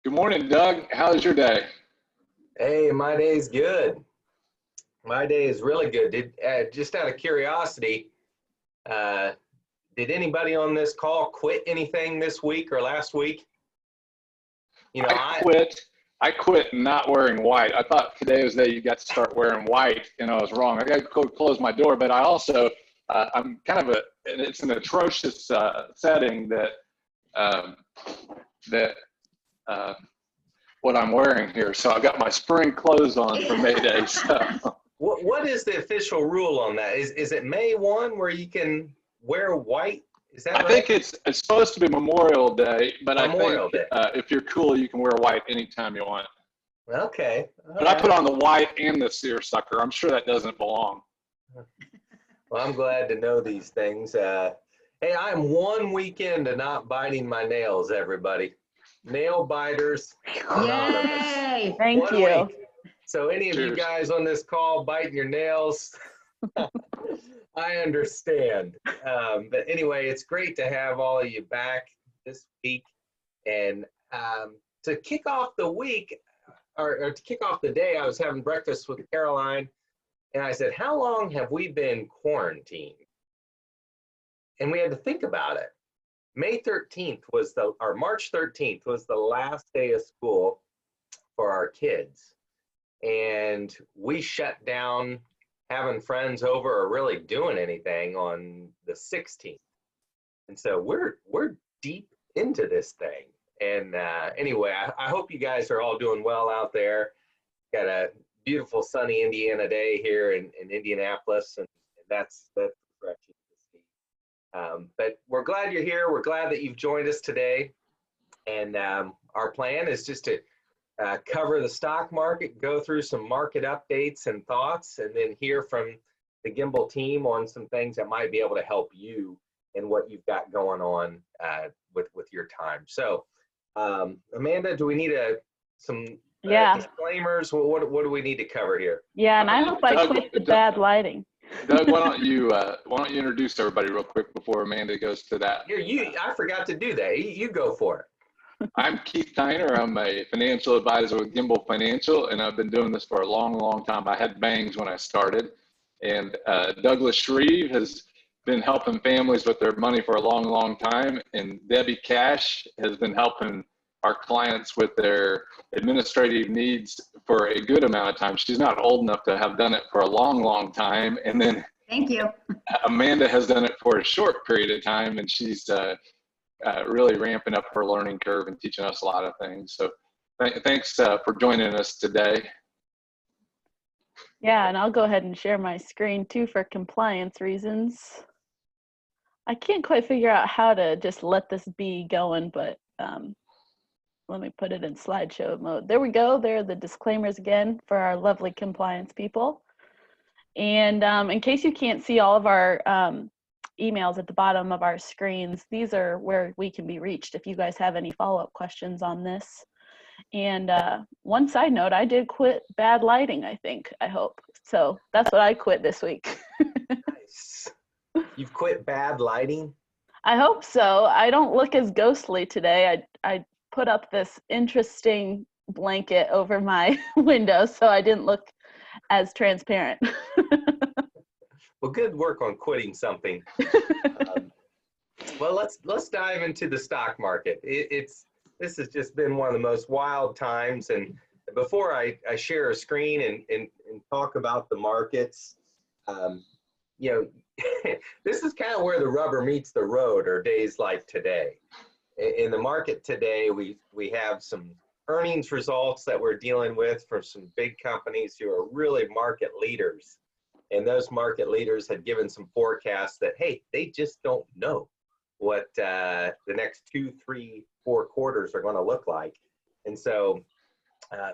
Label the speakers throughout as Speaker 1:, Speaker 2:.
Speaker 1: Good morning, Doug. How's your day?
Speaker 2: Hey, my day's good. My day is really good. Just out of curiosity, uh, did anybody on this call quit anything this week or last week?
Speaker 1: I quit not wearing white. I thought today was the day you got to start wearing white, and I was wrong. I got to close my door, but I also, I'm kind of it's an atrocious setting that what I'm wearing here. So I got my spring clothes on for May Day. So.
Speaker 2: What is the official rule on that? Is it May 1 where you can wear white? Is that right?
Speaker 1: I think it's supposed to be Memorial Day, but
Speaker 2: Memorial
Speaker 1: I think
Speaker 2: Day.
Speaker 1: if you're cool, you can wear white anytime you want.
Speaker 2: Okay.
Speaker 1: But I put on the white and the seersucker. I'm sure that doesn't belong.
Speaker 2: Well, I'm glad to know these things. Hey, I'm 1 weekend to not biting my nails, everybody. Nail biters anonymous.
Speaker 3: Yay!
Speaker 4: Thank
Speaker 2: 1
Speaker 4: you.
Speaker 2: week. So any of you
Speaker 1: Cheers.
Speaker 2: guys on this call biting your nails, I understand. But anyway, it's great to have all of you back this week. And to kick off the week, or to kick off the day, I was having breakfast with Caroline, and I said, how long have we been quarantined? And we had to think about it. March 13th was the last day of school for our kids. And we shut down having friends over or really doing anything on the 16th. And so we're deep into this thing. And anyway, I hope you guys are all doing well out there. Got a beautiful sunny Indiana day here in Indianapolis, and that's refreshing to see. But we're glad you're here. We're glad that you've joined us today. And our plan is just to cover the stock market, go through some market updates and thoughts, and then hear from the Gimbal team on some things that might be able to help you in what you've got going on with your time. So, Amanda, do we need some disclaimers? What do we need to cover here?
Speaker 4: Yeah, and I hope I quit the bad lighting.
Speaker 1: Doug, why don't you introduce everybody real quick before Amanda goes to that?
Speaker 2: Here, I forgot to do that. You go for it.
Speaker 1: I'm Keith Tyner. I'm a financial advisor with Gimbal Financial, and I've been doing this for a long, long time. I had bangs when I started, and Douglas Shreve has been helping families with their money for a long, long time, and Debbie Cash has been helping our clients with their administrative needs for a good amount of time. She's not old enough to have done it for a long, long time, and then
Speaker 3: Thank you.
Speaker 1: Amanda has done it for a short period of time, and she's really ramping up her learning curve and teaching us a lot of things. So thanks for joining us today.
Speaker 4: Yeah, and I'll go ahead and share my screen too for compliance reasons. I can't quite figure out how to just let this be going, but let me put it in slideshow mode. There we go. There are the disclaimers again for our lovely compliance people. And in case you can't see all of our emails at the bottom of our screens, these are where we can be reached if you guys have any follow-up questions on this. And one side note, I did quit bad lighting, I hope. So that's what I quit this week.
Speaker 2: Nice. You've quit bad lighting?
Speaker 4: I hope so. I don't look as ghostly today. I put up this interesting blanket over my window, so I didn't look as transparent.
Speaker 2: Well, good work on quitting something. Well, let's dive into the stock market. This has just been one of the most wild times. And before I share a screen and talk about the markets, this is kind of where the rubber meets the road, or days like today. In the market today, we have some earnings results that we're dealing with for some big companies who are really market leaders. And those market leaders had given some forecasts that, hey, they just don't know what the next 2, 3, 4 quarters are going to look like. And so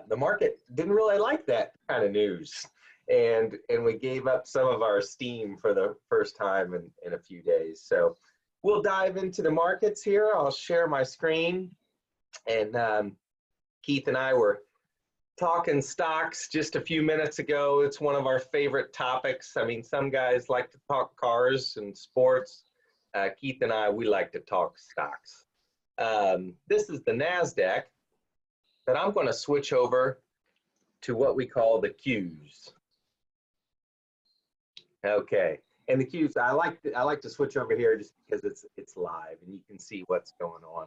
Speaker 2: the market didn't really like that kind of news. And we gave up some of our steam for the first time in a few days. So we'll dive into the markets here. I'll share my screen. And Keith and I were talking stocks just a few minutes ago. It's one of our favorite topics. I mean, some guys like to talk cars and sports. Keith and I, we like to talk stocks. This is the NASDAQ. But I'm going to switch over to what we call the Qs. Okay, and the Qs, I like to switch over here just because it's live and you can see what's going on.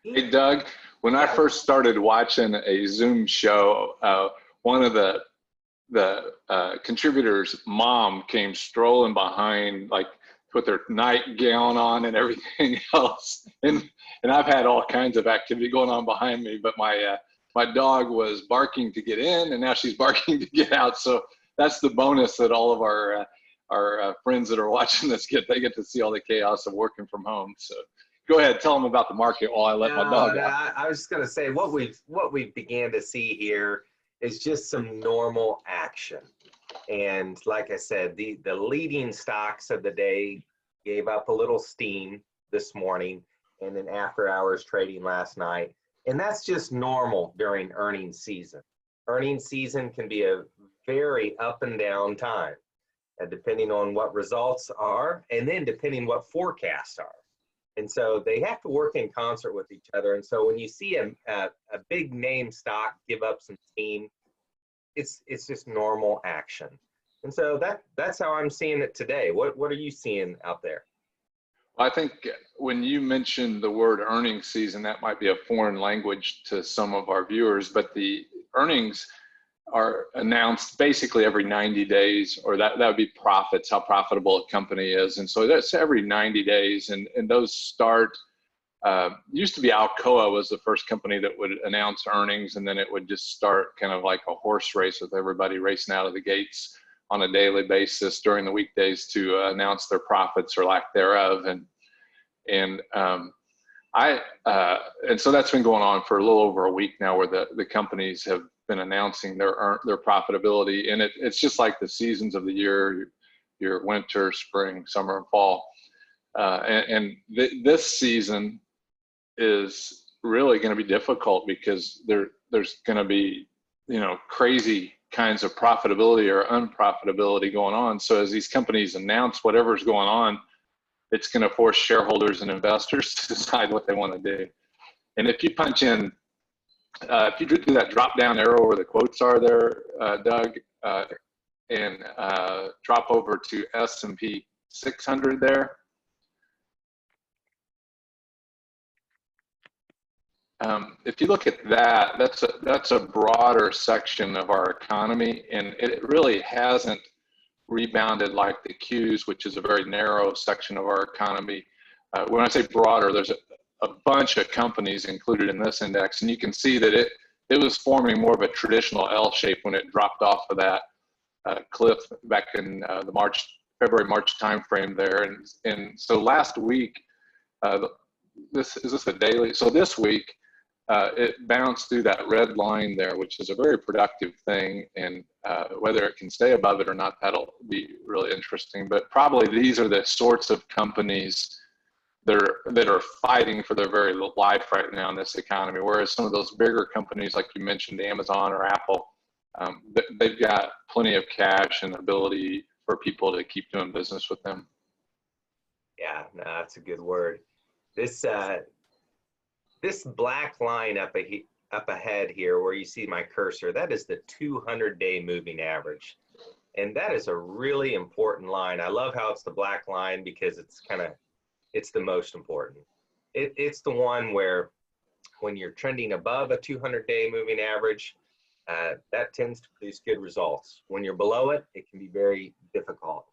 Speaker 1: Hey, Doug, when I first started watching a Zoom show, one of the contributors' mom came strolling behind, like with their nightgown on and everything else. And I've had all kinds of activity going on behind me, but my dog was barking to get in, and now she's barking to get out. So that's the bonus that all of our friends that are watching this they get to see all the chaos of working from home. So go ahead, tell them about the market while I let my dog out.
Speaker 2: I was just going to say what we began to see here is just some normal action. And like I said, the leading stocks of the day gave up a little steam this morning and then after hours trading last night. And that's just normal during earnings season. Earnings season can be a very up and down time, depending on what results are and then depending what forecasts are. And so they have to work in concert with each other. And so when you see a big name stock give up some steam, it's just normal action. And so that's how I'm seeing it today. What are you seeing out there?
Speaker 1: I think when you mentioned the word earnings season, that might be a foreign language to some of our viewers, but the earnings are announced basically every 90 days, or that would be profits, how profitable a company is. And so that's every 90 days. And those start, used to be Alcoa was the first company that would announce earnings, and then it would just start kind of like a horse race with everybody racing out of the gates on a daily basis during the weekdays to announce their profits or lack thereof. And so that's been going on for a little over a week now, where the companies have been announcing their profitability. And it's just like the seasons of the year, your winter, spring, summer, and fall. This season is really going to be difficult because there's going to be, crazy kinds of profitability or unprofitability going on. So as these companies announce whatever's going on, it's going to force shareholders and investors to decide what they want to do. And if you punch in, if you do that drop down arrow where the quotes are there, Doug, and drop over to S&P 600 there. If you look at that, that's a broader section of our economy, and it really hasn't rebounded like the Qs, which is a very narrow section of our economy. When I say broader, there's a bunch of companies included in this index, and you can see that it was forming more of a traditional L shape when it dropped off of that cliff back in the February-March timeframe there. And so last week, is this a daily? So this week, it bounced through that red line there, which is a very productive thing. And whether it can stay above it or not, that'll be really interesting. But probably these are the sorts of companies that are fighting for their very life right now in this economy. Whereas some of those bigger companies, like you mentioned, Amazon or Apple, they've got plenty of cash and ability for people to keep doing business with them.
Speaker 2: Yeah, no, that's a good word. This black line up ahead here where you see my cursor, that is the 200-day moving average. And that is a really important line. I love how it's the black line because it's the most important. It's the one where when you're trending above a 200-day moving average, that tends to produce good results. When you're below it, it can be very difficult.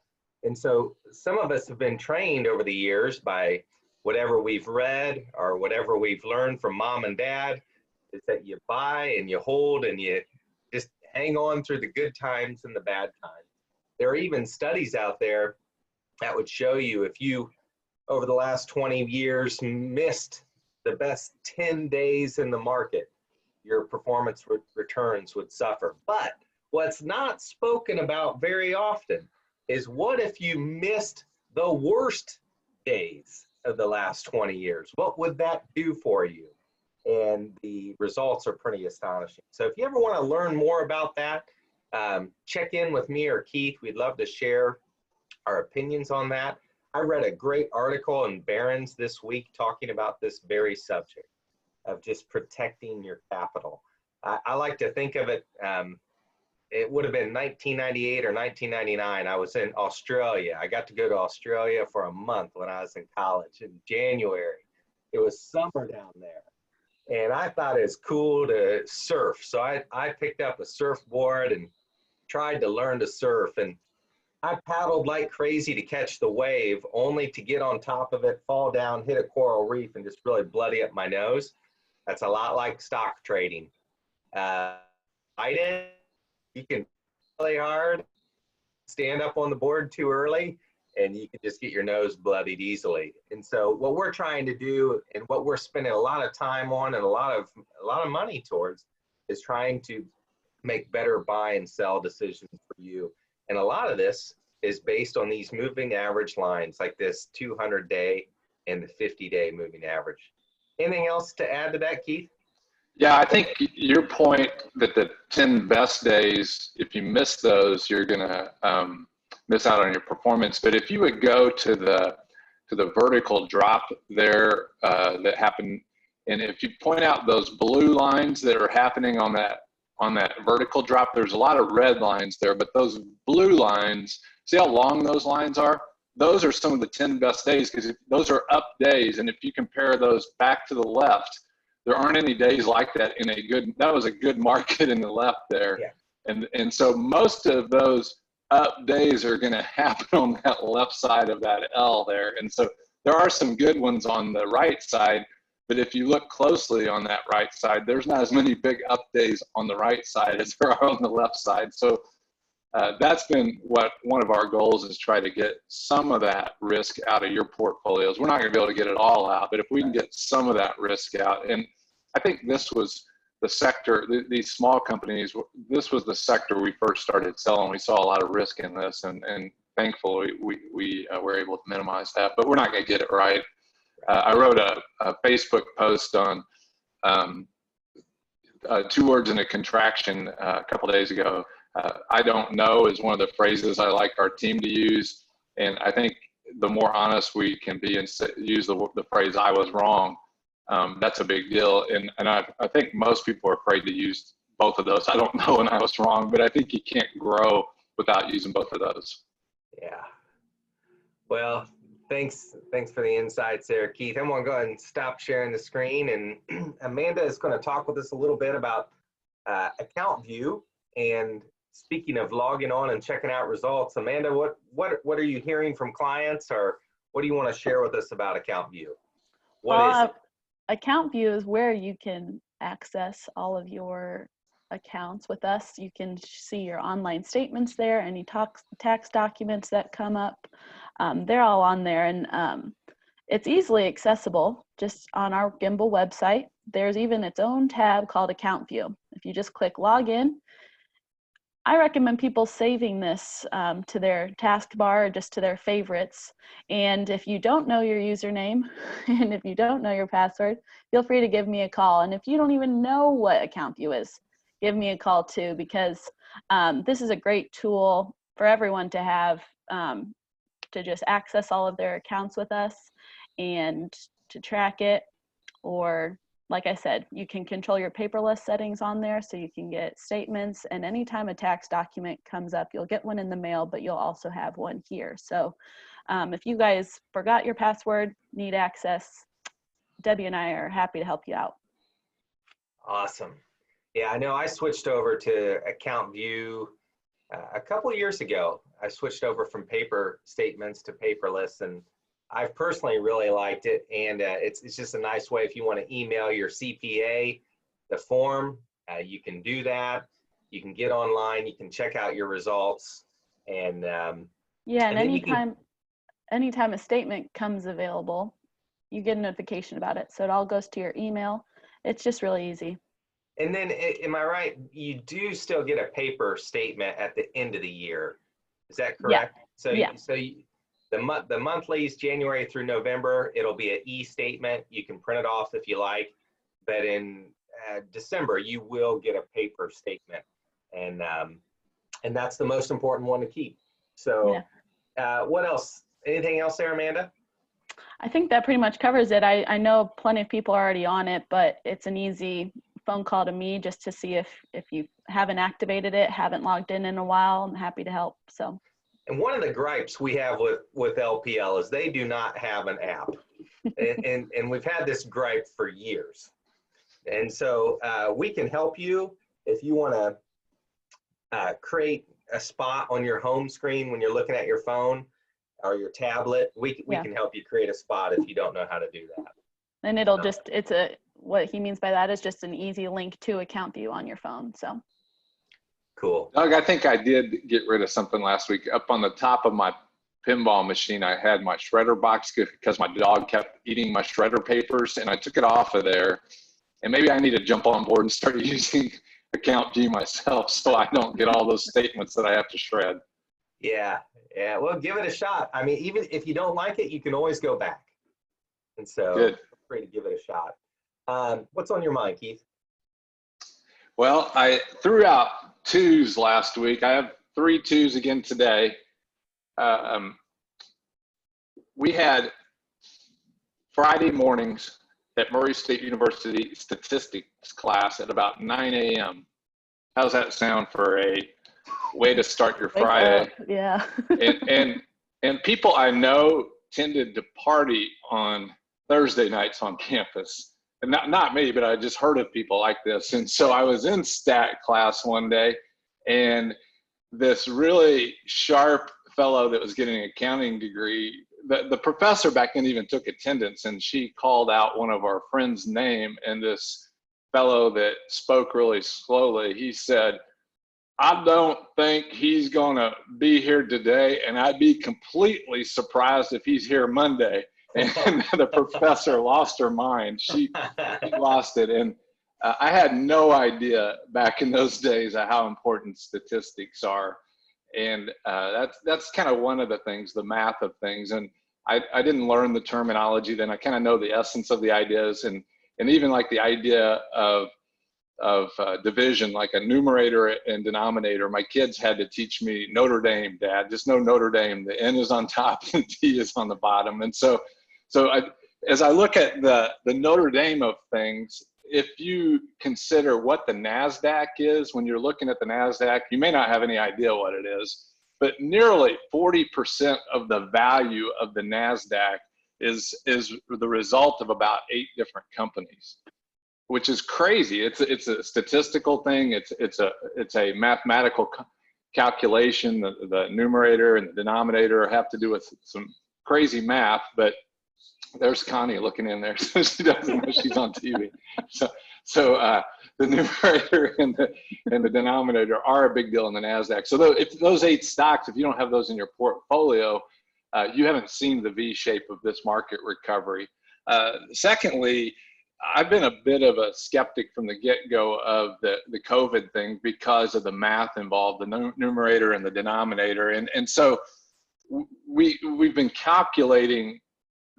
Speaker 2: And so some of us have been trained over the years by whatever we've read or whatever we've learned from mom and dad, is that you buy and you hold and you just hang on through the good times and the bad times. There are even studies out there that would show you if you, over the last 20 years, missed the best 10 days in the market, your performance returns would suffer. But what's not spoken about very often is what if you missed the worst days of the last 20 years? What would that do for you? And the results are pretty astonishing. So if you ever want to learn more about that, check in with me or Keith. We'd love to share our opinions on that. I read a great article in Barron's this week talking about this very subject. of just protecting your capital. I like to think of it, it would have been 1998 or 1999. I was in Australia. I got to go to Australia for a month when I was in college in January. It was summer down there. And I thought it was cool to surf. So I picked up a surfboard and tried to learn to surf. And I paddled like crazy to catch the wave, only to get on top of it, fall down, hit a coral reef, and just really bloody up my nose. That's a lot like stock trading. You can play hard, stand up on the board too early, and you can just get your nose bloodied easily. And so what we're trying to do, and what we're spending a lot of time on and a lot of money towards, is trying to make better buy and sell decisions for you. And a lot of this is based on these moving average lines, like this 200-day and the 50-day moving average. Anything else to add to that, Keith?
Speaker 1: Yeah, I think your point that the 10 best days, if you miss those, you're gonna miss out on your performance. But if you would go to the vertical drop there that happened, and if you point out those blue lines that are happening on that vertical drop, there's a lot of red lines there, but those blue lines, see how long those lines are? Those are some of the 10 best days, because those are up days. And if you compare those back to the left, there aren't any days like that that was a good market in the left there. Yeah. And so most of those up days are going to happen on that left side of that L there. And so there are some good ones on the right side, but if you look closely on that right side, there's not as many big up days on the right side as there are on the left side. So that's been one of our goals, is try to get some of that risk out of your portfolios. We're not going to be able to get it all out, but if we can get some of that risk out, and I think this was the sector, these small companies, this was the sector we first started selling. We saw a lot of risk in this, and thankfully we were able to minimize that, but we're not going to get it right. I wrote a Facebook post on 2 words in a contraction a couple days ago. I don't know is one of the phrases I like our team to use. And I think the more honest we can be and use the phrase, I was wrong, that's a big deal. And I think most people are afraid to use both of those. I don't know when I was wrong, but I think you can't grow without using both of those.
Speaker 2: Yeah. Well, thanks for the insights there, Keith. I'm going to go ahead and stop sharing the screen. And Amanda is going to talk with us a little bit about Account View. And speaking of logging on and checking out results, Amanda, what are you hearing from clients, or what do you want to share with us about Account View? What is it?
Speaker 4: Account View is where you can access all of your accounts with us. You can see your online statements there, any tax documents that come up. They're all on there, and it's easily accessible just on our Gimbal website. There's even its own tab called Account View. If you just click Login, I recommend people saving this to their taskbar or just to their favorites. And if you don't know your username and if you don't know your password, feel free to give me a call. And if you don't even know what Account View is, give me a call too, because this is a great tool for everyone to have to just access all of their accounts with us and to track it. Or like I said, you can control your paperless settings on there, so you can get statements, and anytime a tax document comes up, you'll get one in the mail, but you'll also have one here. So if you guys forgot your password, need access, Debbie and I are happy to help you out.
Speaker 2: Awesome. Yeah, I know I switched over to Account View a couple of years ago. I switched over from paper statements to paperless, and I've personally really liked it. And it's just a nice way, if you want to email your CPA the form, you can do that. You can get online, you can check out your results, and
Speaker 4: yeah, and anytime a statement comes available, you get a notification about it. So it all goes to your email. It's just really easy.
Speaker 2: And then, am I right? You do still get a paper statement at the end of the year. Is that correct? Yeah. The monthlies, January through November, it'll be an e-statement. You can print it off if you like. But in December, you will get a paper statement, and that's the most important one to keep. So, yeah. What else? Anything else there, Amanda?
Speaker 4: I think that pretty much covers it. I know plenty of people are already on it, but it's an easy phone call to me just to see if you haven't activated it, haven't logged in a while. I'm happy to help. So.
Speaker 2: And one of the gripes we have with LPL is they do not have an app. and we've had this gripe for years. And so we can help you if you want to create a spot on your home screen when you're looking at your phone or your tablet. We can help you create a spot if you don't know how to do that.
Speaker 4: And it'll what he means by that is just an easy link to account view on your phone. So.
Speaker 2: Cool.
Speaker 1: Doug, I think I did get rid of something last week. Up on the top of my pinball machine, I had my shredder box because my dog kept eating my shredder papers, and I took it off of there. And maybe I need to jump on board and start using Account G myself so I don't get all those statements that I have to shred.
Speaker 2: Yeah. Well, give it a shot. I mean, even if you don't like it, you can always go back. And so feel free to give it a shot. What's on your mind, Keith?
Speaker 1: Well, I threw out 2s last week. I have 3 2s again today. We had Friday mornings at Murray State University statistics class at about 9 a.m. How's that sound for a way to start your Friday?
Speaker 4: Yeah.
Speaker 1: and people I know tended to party on Thursday nights on campus. And not me, but I just heard of people like this. And so I was in stat class one day, and this really sharp fellow that was getting an accounting degree, the professor back then even took attendance, and she called out one of our friends' name, and this fellow that spoke really slowly, he said, "I don't think he's gonna be here today, and I'd be completely surprised if he's here Monday." And the professor lost her mind. She lost it. And I had no idea back in those days how important statistics are. And that's kind of one of the things, the math of things. And I didn't learn the terminology then. I kind of know the essence of the ideas, and even like the idea of division, like a numerator and denominator. My kids had to teach me Notre Dame, Dad. Just know Notre Dame. The N is on top and T is on the bottom. And so as I look at the Notre Dame of things, if you consider what the NASDAQ is, when you're looking at the NASDAQ, you may not have any idea what it is, but nearly 40% of the value of the NASDAQ is the result of about 8 different companies, which is crazy. It's a statistical thing. It's a mathematical calculation. The numerator and the denominator have to do with some crazy math, but there's Connie looking in there, so she doesn't know she's on TV. So the numerator and the denominator are a big deal in the NASDAQ. So if those 8 stocks, if you don't have those in your portfolio, you haven't seen the V shape of this market recovery. Secondly, I've been a bit of a skeptic from the get-go of the COVID thing because of the math involved, the numerator and the denominator. And so we've been calculating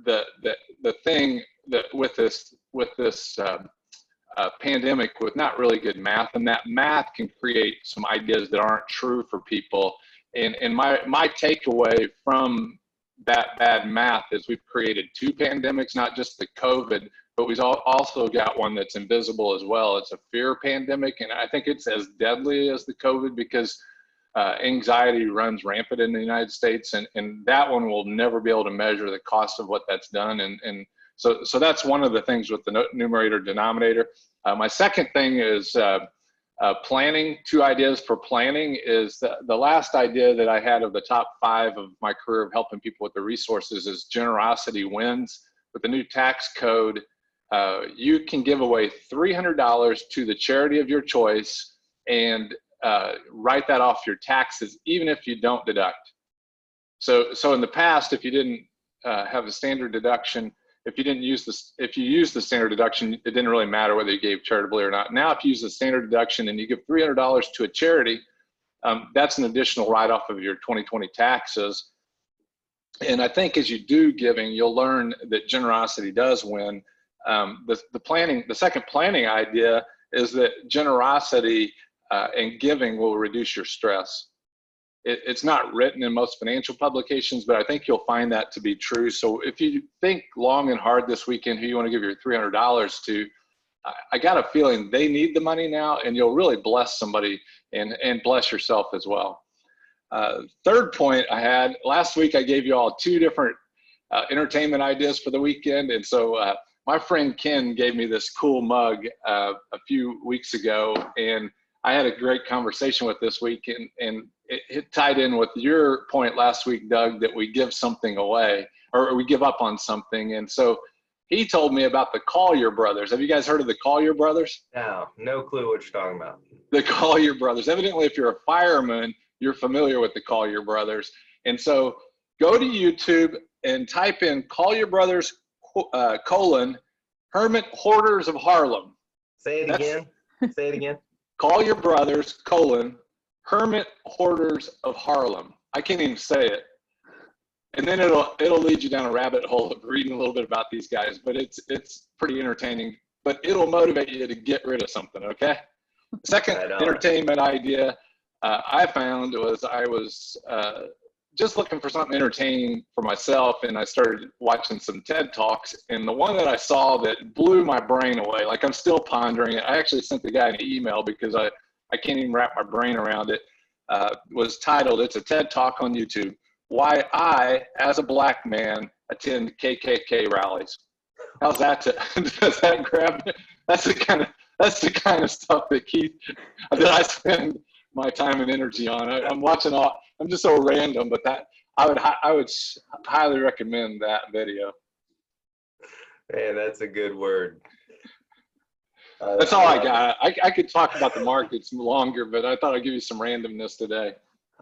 Speaker 1: the thing that with this pandemic with not really good math, and that math can create some ideas that aren't true for people. And my takeaway from that bad math is we've created 2 pandemics, not just the COVID, but we've also got one that's invisible as well. It's a fear pandemic, and I think it's as deadly as the COVID because anxiety runs rampant in the United States, and that one will never be able to measure the cost of what that's done. And so that's one of the things with the numerator denominator. My second thing is planning. 2 ideas for planning is the last idea that I had of the top 5 of my career of helping people with the resources is generosity wins. With the new tax code, you can give away $300 to the charity of your choice and write that off your taxes, even if you don't deduct. So in the past, if you didn't have a standard deduction, if you used the standard deduction, it didn't really matter whether you gave charitably or not. Now, if you use the standard deduction and you give $300 to a charity, that's an additional write-off of your 2020 taxes. And I think as you do giving, you'll learn that generosity does win. The second planning idea is that generosity and giving will reduce your stress. it's not written in most financial publications, but I think you'll find that to be true. So if you think long and hard this weekend who you want to give your $300 to, I got a feeling they need the money now, and you'll really bless somebody and bless yourself as well. Third point I had, last week I gave you all 2 different entertainment ideas for the weekend. And so my friend Ken gave me this cool mug a few weeks ago, and I had a great conversation with this week, and it tied in with your point last week, Doug, that we give something away or we give up on something. And so he told me about the Collier brothers. Have you guys heard of the Collier brothers?
Speaker 2: No clue what you're talking about.
Speaker 1: The Collier brothers. Evidently, if you're a fireman, you're familiar with the Collier brothers. And so go to YouTube and type in Collier brothers, Hermit Hoarders of Harlem.
Speaker 2: Say it again. Say it again.
Speaker 1: Collier brothers, Hermit Hoarders of Harlem. I can't even say it. And then it'll lead you down a rabbit hole of reading a little bit about these guys, but it's pretty entertaining, but it'll motivate you to get rid of something, okay? Second entertainment idea I found was I was just looking for something entertaining for myself, and I started watching some TED Talks, and the one that I saw that blew my brain away, like I'm still pondering it, I actually sent the guy an email because I can't even wrap my brain around it, was titled, it's a TED Talk on YouTube, Why I, as a Black Man, Attend KKK Rallies. How's that? Does that grab me? That's the kind of stuff that I spend my time and energy on. I'm watching I'm just so random, but that I would highly recommend that video.
Speaker 2: Man, that's a good word.
Speaker 1: That's all I got. I could talk about the markets longer, but I thought I'd give you some randomness today.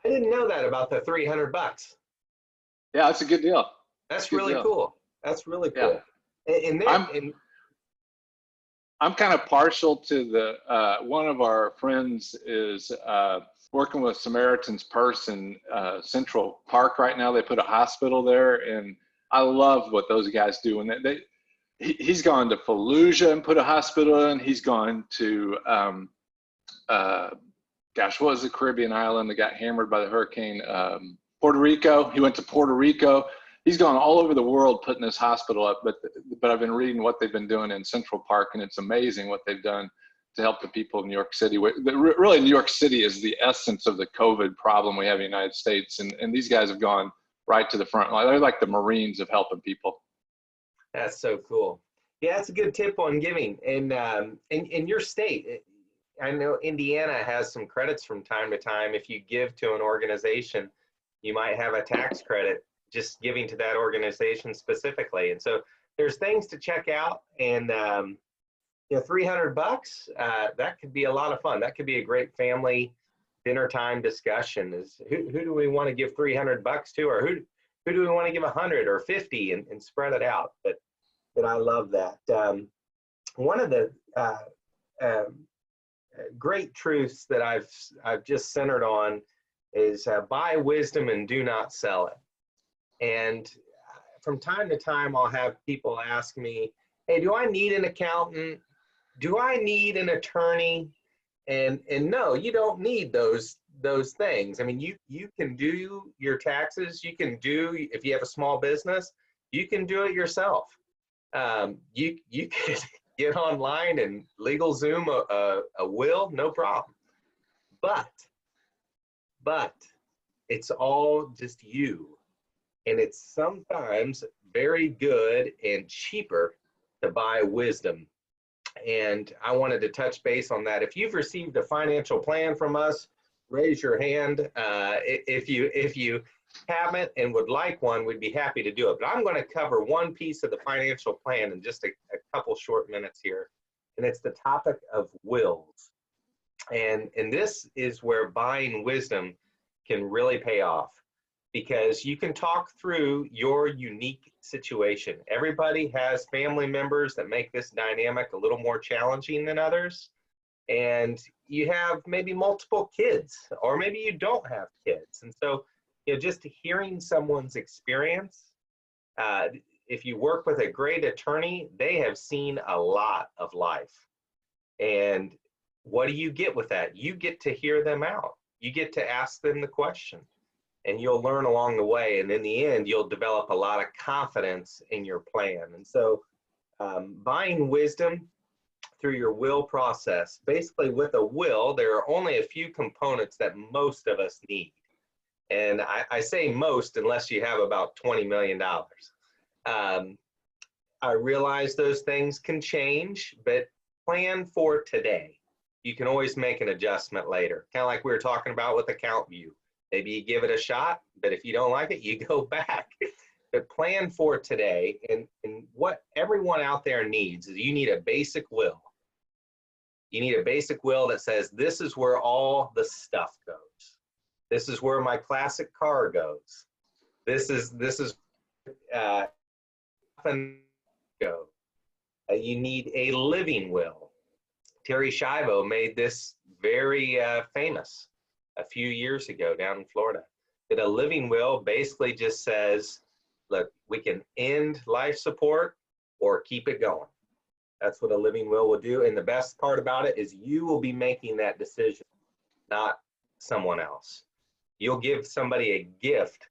Speaker 2: I didn't know that about the $300.
Speaker 1: Yeah, that's a good deal.
Speaker 2: That's really cool. That's really cool.
Speaker 1: Yeah. I'm kind of partial to the, one of our friends is working with Samaritan's Purse in Central Park right now. They put a hospital there, and I love what those guys do. And he's gone to Fallujah and put a hospital in. He's gone to, what was the Caribbean island that got hammered by the hurricane? Puerto Rico. He went to Puerto Rico. He's gone all over the world putting this hospital up, but I've been reading what they've been doing in Central Park, and it's amazing what they've done to help the people of New York City. Really, New York City is the essence of the COVID problem we have in the United States, and these guys have gone right to the front line. They're like the Marines of helping people.
Speaker 2: That's so cool. Yeah, that's a good tip on giving. And in your state, I know Indiana has some credits from time to time. If you give to an organization, you might have a tax credit just giving to that organization specifically. And so there's things to check out, and $300, that could be a lot of fun. That could be a great family dinner time discussion. Is who do we want to give $300 to, or who do we want to give 100 or 50 and spread it out? But I love that. One of the great truths that I've just centered on is buy wisdom and do not sell it. And from time to time, I'll have people ask me, hey, do I need an accountant? Do I need an attorney? And no, you don't need those things. I mean, you can do your taxes. You can do, if you have a small business, you can do it yourself. You can get online and LegalZoom a will, no problem. But it's all just you. And it's sometimes very good and cheaper to buy wisdom. And I wanted to touch base on that. If you've received a financial plan from us, raise your hand. If you haven't and would like one, we'd be happy to do it. But I'm going to cover one piece of the financial plan in just a couple short minutes here. And it's the topic of wills. And this is where buying wisdom can really pay off, because you can talk through your unique situation. Everybody has family members that make this dynamic a little more challenging than others. And you have maybe multiple kids, or maybe you don't have kids. And so, just hearing someone's experience, if you work with a great attorney, they have seen a lot of life. And what do you get with that? You get to hear them out. You get to ask them the question. and you'll learn along the way. And in the end, you'll develop a lot of confidence in your plan. And so buying wisdom through your will process, basically with a will, there are only a few components that most of us need. And I say most unless you have about $20 million. I realize those things can change, but plan for today. You can always make an adjustment later. Kind of like we were talking about with account view. Maybe you give it a shot, but if you don't like it, you go back. But plan for today. And what everyone out there needs is you need a basic will. You need a basic will that says, this is where all the stuff goes. This is where my classic car goes. This is go. You need a living will. Terry Schiavo made this very famous a few years ago down in Florida. That a living will basically just says, look, we can end life support or keep it going. That's what a living will do. And the best part about it is you will be making that decision, not someone else. You'll give somebody a gift,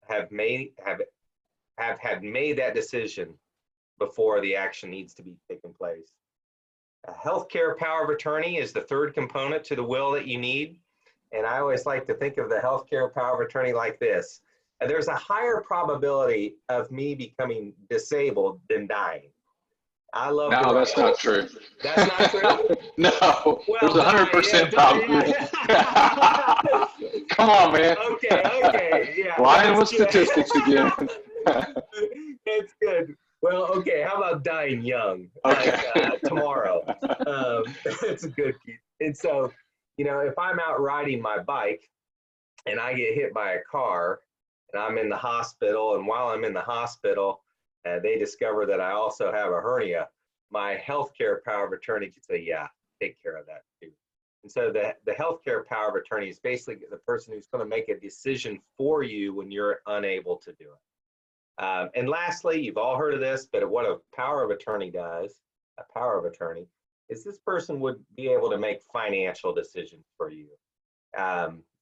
Speaker 2: have had made that decision before the action needs to be taken place. A healthcare power of attorney is the third component to the will that you need. And I always like to think of the healthcare power of attorney like this. There's a higher probability of me becoming disabled than dying. I love.
Speaker 1: No, that's not true.
Speaker 2: That's not true?
Speaker 1: No,
Speaker 2: Well,
Speaker 1: there's 100% probability. Come on, man.
Speaker 2: Okay, yeah.
Speaker 1: Lying with statistics again.
Speaker 2: It's good. Well, okay, how about dying young?
Speaker 1: Okay.
Speaker 2: Like, tomorrow. It's a good key. And so, if I'm out riding my bike and I get hit by a car and I'm in the hospital, and while I'm in the hospital, they discover that I also have a hernia, my healthcare power of attorney can say, yeah, take care of that too. And so the healthcare power of attorney is basically the person who's going to make a decision for you when you're unable to do it. And lastly, you've all heard of this, but what a power of attorney does, a power of attorney, is this person would be able to make financial decisions for you.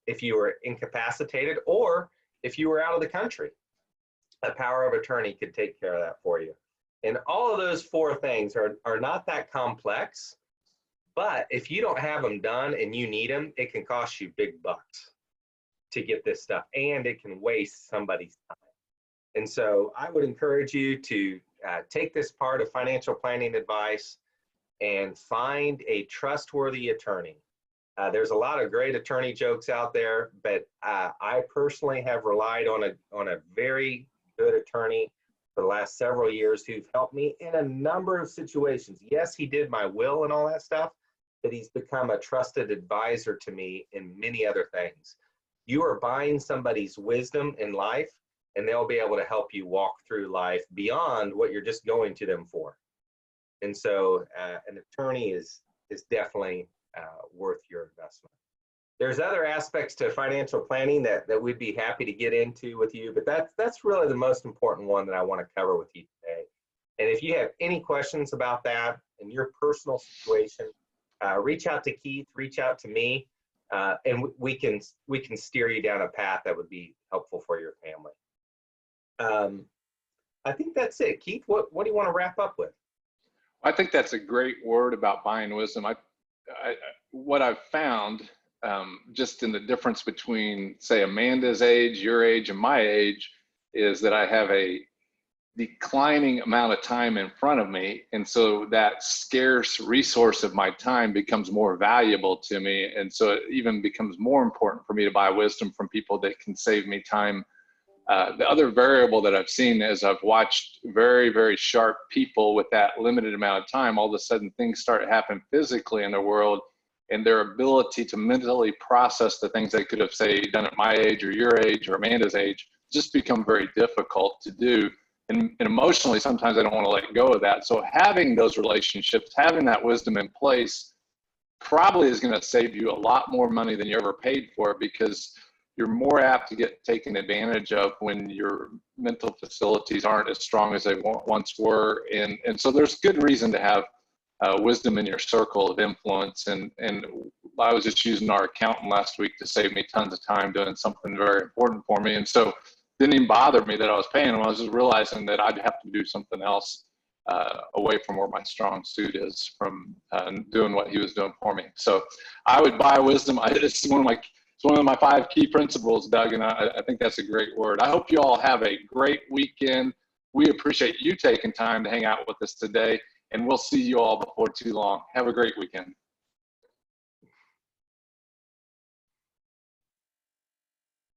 Speaker 2: If you were incapacitated or if you were out of the country, a power of attorney could take care of that for you. And all of those four things are not that complex, but if you don't have them done and you need them, it can cost you big bucks to get this stuff, and it can waste somebody's time. And so I would encourage you to take this part of financial planning advice and find a trustworthy attorney. There's a lot of great attorney jokes out there, but I personally have relied on a very good attorney for the last several years who've helped me in a number of situations. Yes, he did my will and all that stuff, but he's become a trusted advisor to me in many other things. You are buying somebody's wisdom in life, and they'll be able to help you walk through life beyond what you're just going to them for. And so an attorney is definitely worth your investment. There's other aspects to financial planning that we'd be happy to get into with you, but that's really the most important one that I want to cover with you today. And if you have any questions about that in your personal situation, reach out to Keith, reach out to me, and we can steer you down a path that would be helpful for your family. I think that's it. Keith, what do you want to wrap up with?
Speaker 1: I think that's a great word about buying wisdom. What I've found, just in the difference between, say, Amanda's age, your age, and my age, is that I have a declining amount of time in front of me. And so that scarce resource of my time becomes more valuable to me. And so it even becomes more important for me to buy wisdom from people that can save me time. The other variable that I've seen is I've watched very, very sharp people with that limited amount of time, all of a sudden things start to happen physically in their world, and their ability to mentally process the things they could have, say, done at my age or your age or Amanda's age, just become very difficult to do. And emotionally, sometimes I don't want to let go of that. So having those relationships, having that wisdom in place probably is going to save you a lot more money than you ever paid for, because you're more apt to get taken advantage of when your mental facilities aren't as strong as they once were. And so there's good reason to have wisdom in your circle of influence. And I was just using our accountant last week to save me tons of time doing something very important for me. And so it didn't even bother me that I was paying him. I was just realizing that I'd have to do something else away from where my strong suit is from doing what he was doing for me. So I would buy wisdom. It's one of my 5 key principles, Doug, and I think that's a great word. I hope you all have a great weekend. We appreciate you taking time to hang out with us today, and we'll see you all before too long. Have a great weekend.